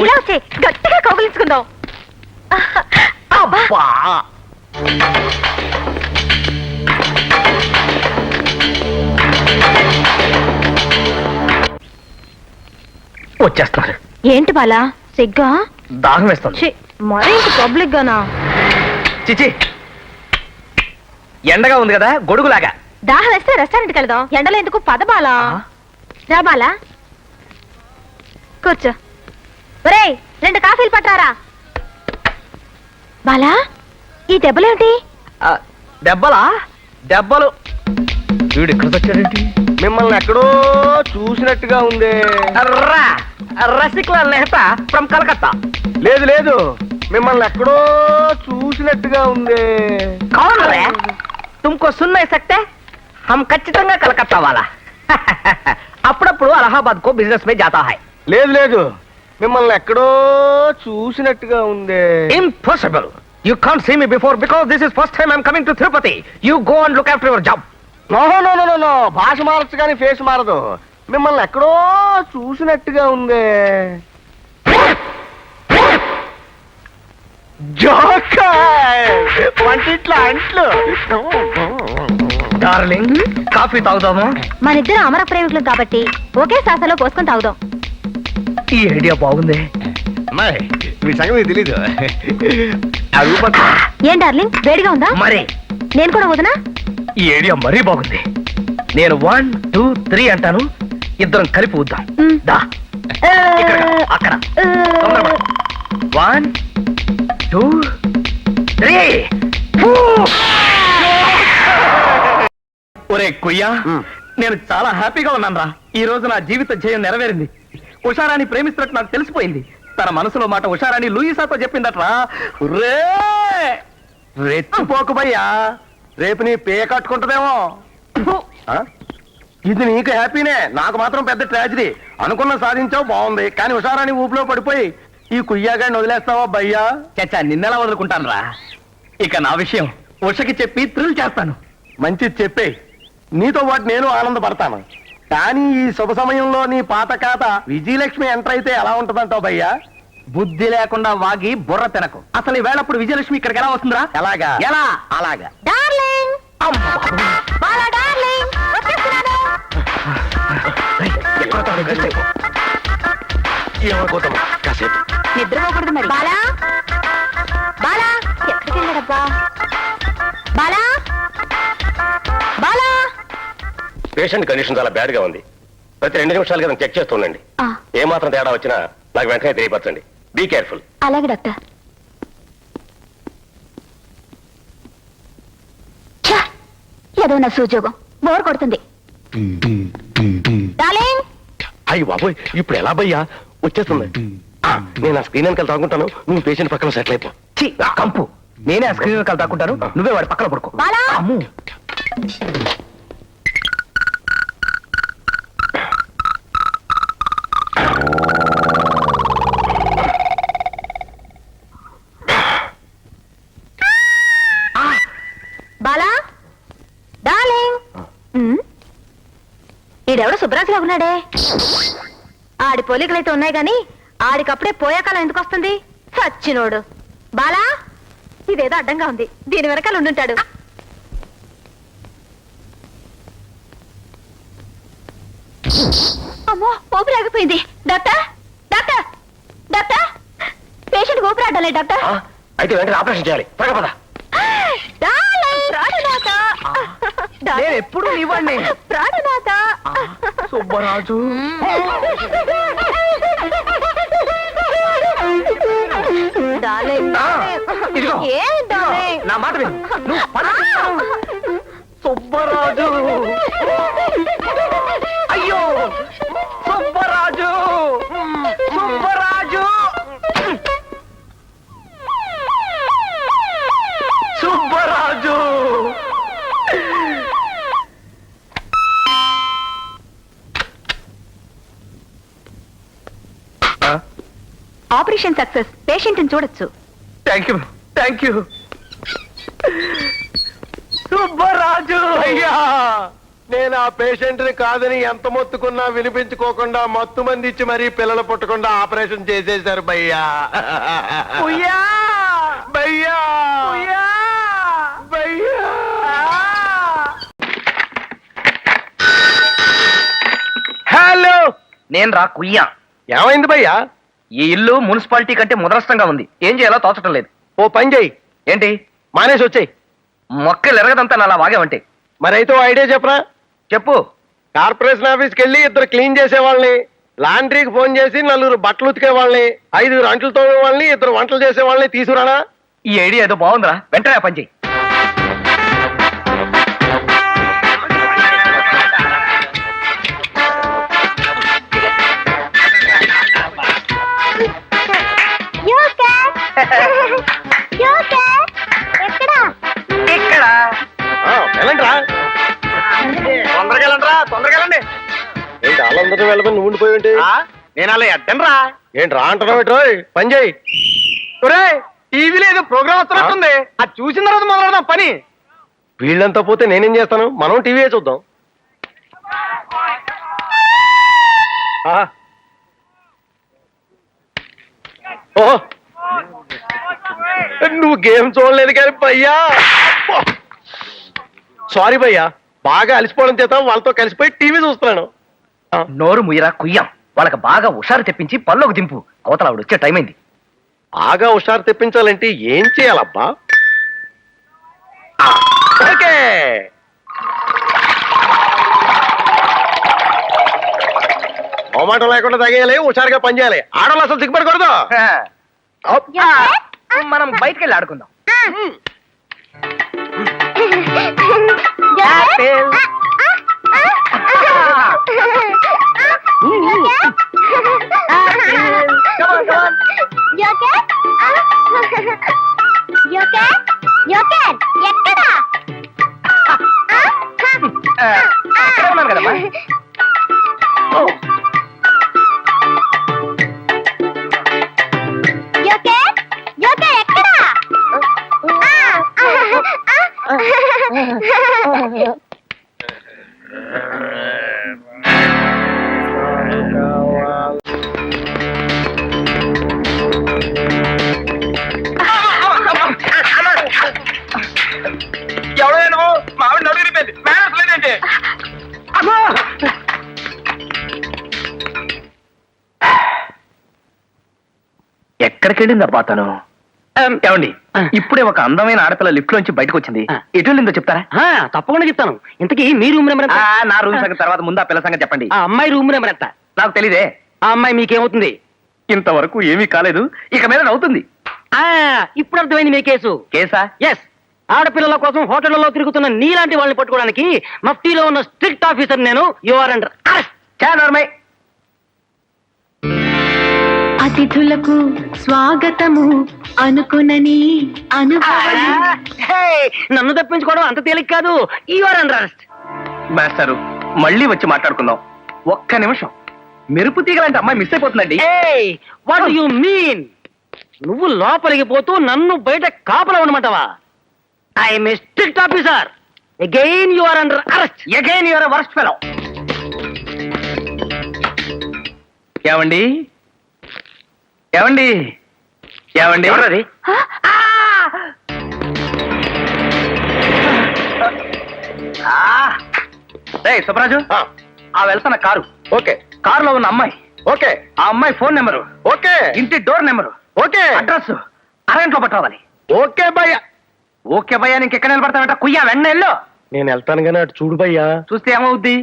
ఇలా వచ్చే గట్టిగా కౌగిలించుకుందాం. అబ్బా వచ్చేస్తున్నారు. ఏంటి బాలా సిగ్గా? దాహం వేస్తుంది. మరీ ఇంత పబ్లిక్ గానా? చిచి ఎండగా ఉంది కదా గొడుగులాగా. దాహం వేస్తే రెస్టారెంట్కి వెళ్దాం. ఎండలో ఎందుకు? పద బాలా. రా బాలా కూర్చో. ఒరేయ్ 2 కాఫీలు పట్టారా. బాలా ఈ దెబ్బలేమిటి? దెబ్బలా? దెబ్బలు వీడు ఇక్కడికి వచ్చాడేంటి? మిమ్మల్ని ఎక్కడో చూసినట్టుగా ఉంది. రసిక్లాల్ మెహతా ఫ్రమ్ కలకత్తా. లేదు లేదు, మిమ్మల్ని ఎక్కడో చూసినట్టుగా ఉంది. కౌన్ రే? తుమ్కో సున్ నహీ సక్తే? హమ్ ఖచ్చితంగా కలకత్తా వాలా. అప్పుడప్పుడు అలహాబాద్ కో బిజినెస్ మే జాతా హై. లేదు లేదు, మిమ్మల్ని ఎక్కడో చూసినట్టుగా ఉంది. Impossible. You can't see me before because this is first time I'm coming to Tirupati. You go and look after your job. No no no no no, భాష మారచ్చు కానీ ఫేస్ మారదు. మిమ్మల్ని ఎక్కడో చూసినట్టుగా ఉంది. వంటిట్లా అంట్లు. డార్లింగ్ కాఫీ తాగుదామా? మనిద్దరం అమర ప్రేమికులు కాబట్టి ఒకే సాసలో పోసుకొని తాగుదాం. ఈ ఐడియా బాగుంది. అమ్మాయి మీ సంగతి తెలీదు. ఏం డార్లింగ్ వేడిగా ఉందా? మరి నేను కూడా వదనా? ఈ ఐడియా మరీ బాగుంది. నేను 1 2 3 అంటాను, ఇద్దరం కలిపి ఊద్దాం. దా ఇక్కడ అక్కడ 1 2 3. ఒరే కుయ్యా, నేను చాలా హ్యాపీగా ఉన్నాను రా. ఈ రోజు నా జీవిత ధ్యేయం నెరవేరింది. ఉషారాణి ప్రేమిస్తున్నట్టు నాకు తెలిసిపోయింది. తన మనసులో మాట ఉషారాణి లూయిసాతో చెప్పిందట్రా. రే రెచ్చిపోకు భయ్యా, రేపు నీ పే కట్టుకుంటుందేమో. ఇది నీకు హ్యాపీనే, నాకు మాత్రం పెద్ద ట్రాజడీ. అనుకున్న సాధించావు బాగుంది, కానీ ఉషారాణి ఊపిలో పడిపోయి ఈ కుయ్యాగాడిని వదిలేస్తావా భయ్యా? చచ్చా, నిన్నెలా వదులుకుంటాను రా. ఇక నా విషయం ఉషకి చెప్పి థ్రిల్ చేస్తాను. మంచిది చెప్పే, నీతో పాటు నేను ఆనందపడతాను. కానీ ఈ శుభ సమయంలో నీ పాత ఖాత విజయలక్ష్మి ఎంటర్ అయితే ఎలా ఉంటుందంటావు భయ్యా? బుద్ధి లేకుండా వాగి బుర్ర తినకు. అసలు ఈ వేళప్పుడు విజయలక్ష్మి ఇక్కడికి ఎలా వస్తుందిరా? ఎలాగా? ఎలా? అలాగా. డార్లింగ్ బాలా డార్లింగ్ వచ్చేస్తున్నాను. నిద్రపోకూడదు మరి. బాలా బాలా ఎక్కడికి వెళ్ళాడబ్బా? బాలా బాలా. పేషెంట్ కండిషన్ చాలా బ్యాడ్ గా ఉంది. ప్రతి 2 నిమిషాలుగా నేను చెక్ చేస్తుండండి. ఏ మాత్రం తేడా వచ్చినా నాకు వెంటనే తెలియపరచండి. Be careful. అలాగే డాక్టర్. ఏదో నా సూజోగం బోర్ కొడుతుంది. డార్లింగ్ అయ్యి బాబోయ్, ఇప్పుడు ఎలా భయ్యా? వచ్చేస్తుంది. నేను ఆ స్క్రీన్ వెనకాల తాగుంటాను, నువ్వు పేషెంట్ పక్కన సెటిల్ అయిపో. కంపు, నేనే ఆ స్క్రీన్ వెనకాల తాకుంటాను, నువ్వే వాడి పక్కన పడుకో. అమ్ము బాలా డార్లింగ్. ఈడెవడో శుభ్రాంతిగా ఉన్నాడే. ఆడి పోలికలైతే ఉన్నాయి గాని ఆడికప్పుడే పోయాకాలం ఎందుకు వస్తుంది? సచ్చినోడు. బాలా ఇదేదో అడ్డంగా ఉంది, దీని వెనకాల ఉండుంటాడు. అమ్మో ఊపిరి ఆగిపోయింది. డాక్టర్ డాక్టర్ డాక్టర్, పేషెంట్ ఊపిరి ఆడాలి డాక్టర్. అయితే వెంటనే ఆపరేషన్ చేయాలి. పద. నేను ఎప్పుడు ఇవ్వండి. ప్రాణనాథ సుబ్బరాజు. ఇదిగో నా మాట విను. నువ్వు పద. సుబ్బరాజు. అయ్యో Subbaraju, Subbaraju, Subbaraju. Operation success. Patient ని చూడొచ్చు. Thank you thank you. Subbaraju. అయ్యా నేను ఆ పేషెంట్ ని కాదని ఎంత మొత్తుకున్నా వినిపించుకోకుండా మత్తు మంది ఇచ్చి మరీ పిల్లలు పుట్టకుండా ఆపరేషన్ చేసేశారు భయ్యా. భయ్యా భయ్యా. హలో, నేను రా కుయ్యా. ఏమైంది భయ్యా? ఈ ఇల్లు మున్సిపాలిటీ కంటే ముదరస్తంగా ఉంది. ఏం చేయాలో తోచటం లేదు. ఓ పని చెయ్యి, ఏంటి? మానేసి వచ్చాయి. మొక్కలు ఎరగదంతా అలా వాగావంటే. మరైతే ఓ ఐడియా చెప్పరా? చెప్పు. కార్పొరేషన్ ఆఫీస్కి వెళ్ళి 2 క్లీన్ చేసే వాళ్ళని, లాండ్రీకి ఫోన్ చేసి 4 బట్టలు ఉతికే వాళ్ళని, 5 అంట్లు తోమే వాళ్ళని, 2 వంటలు చేసే వాళ్ళని తీసుకురానా? ఈ ఐడియా ఏదో బాగుందిరా, వెంటనే ఆ పని చెయ్యి. ఇక్కడ వెళ్ళండి రా. తొందరగా వెళ్ళండి. ఏంటి వాళ్ళందరూ వెళ్ళమని నువ్వు ఉండిపోయి ఏంటి? నేను అలా ఎడ్డను రా. ఏంటి రా అంటున్నావు ఏంట్రోయ్? పని చేయి. టీవీలో ఏదో ప్రోగ్రామ్ వస్తున్నట్టుంది. అది చూసిన తర్వాత మొదలెడదాం పని. వీళ్ళంతా పోతే నేనేం చేస్తాను? మనం టీవీ చూద్దాం. ఓహో, నువ్వు గేమ్ చూడలేదు కానీ భయ్యా. సారీ భయ్యా, బాగా అలసిపోవడం చేత వాళ్ళతో కలిసిపోయి టీవీ చూస్తున్నాను. నోరు ముయ్యరా కుయ్యం. వాళ్ళకి బాగా హుషారు తెప్పించి పల్లోకి దింపు. అవతల ఆవిడ వచ్చే టైం అయింది. బాగా హుషారు తెప్పించాలంటే ఏం చేయాలబ్బా? ఓకే, మొహమాటం లేకుండా తగేయాలి, హుషారుగా పనిచేయాలి. ఆడవాళ్ళు అసలు సిగ్గుపడకూడదు. మనం బయటికి వెళ్ళి ఆడుకుందాం. అక్కడే ఉన్నాను కదమ్మా. ఎవడో మావిడి నడుగు రిపోయింది. మేనస్ లేదంటే ఎక్కడికి వెళ్ళిందబ్బా తను? ఏమండి, ఇప్పుడే ఒక అందమైన ఆడపిల్ల లిఫ్ట్ లోంచి బయటకు వచ్చింది. ఎటు వెళ్ళిందో చెప్తారా? తప్పకుండా చెప్తాను. ఇంతకీ మీ రూమ్ నెంబర్ ఎంత? నా రూమ్ సంగతి తర్వాత, ముందు ఆ పిల్ల సంగతి చెప్పండి. ఆ అమ్మాయి రూమ్ నెంబర్ ఎంత? నాకు తెలీదే. ఆ అమ్మాయి మీకేమవుతుంది? ఇంతవరకు ఏమీ కాలేదు, ఇక మీద నవ్వుతుంది. ఇప్పుడు అర్థమైంది మీ కేసు. కేసా? ఎస్, ఆడపిల్లల కోసం హోటళ్లలో తిరుగుతున్న నీలాంటి వాళ్ళని పట్టుకోవడానికి మఫ్టీలో ఉన్న స్ట్రిక్ట్ ఆఫీసర్ నేను. You are under arrest. చానర్మై. అతిథులకు స్వాగతము అనుకునని నన్ను తప్పించుకోవడం అంత తేలిక కాదు. You are under arrest. మాస్టారు, మళ్ళీ వచ్చి మాట్లాడుకుందాం. ఒక్క నిమిషం. మెరుపు తీగలాంటి అమ్మాయి మిస్ అయిపోతుందండి. What you mean? నువ్వు లోపలికి పోతూ నన్ను బయట కాపలా ఉండమంటావా? I'm a strict officer. Again you are under arrest. Again your worst fellow. ఏమండి ఏమండి ఏమండి ఎవరది? సుబ్రాజు, వెళ్తున్న కారు. ఓకే, కారులో ఉన్న అమ్మాయి. ఓకే, ఆ అమ్మాయి ఫోన్ నెంబరు, ఓకే, ఇంటి డోర్ నెంబరు, ఓకే, అడ్రస్ అరగంటలో పట్టుకోవాలి. ఓకే భయ్యా. ఓకే భయ్యా, ఇంకెక్కడ నిలబడతానంట? కుయ్యా, వెన్న వెళ్ళు. నేను వెళ్తాను కానీ అటు చూడు భయ్యా. చూస్తే ఏమవుద్ది?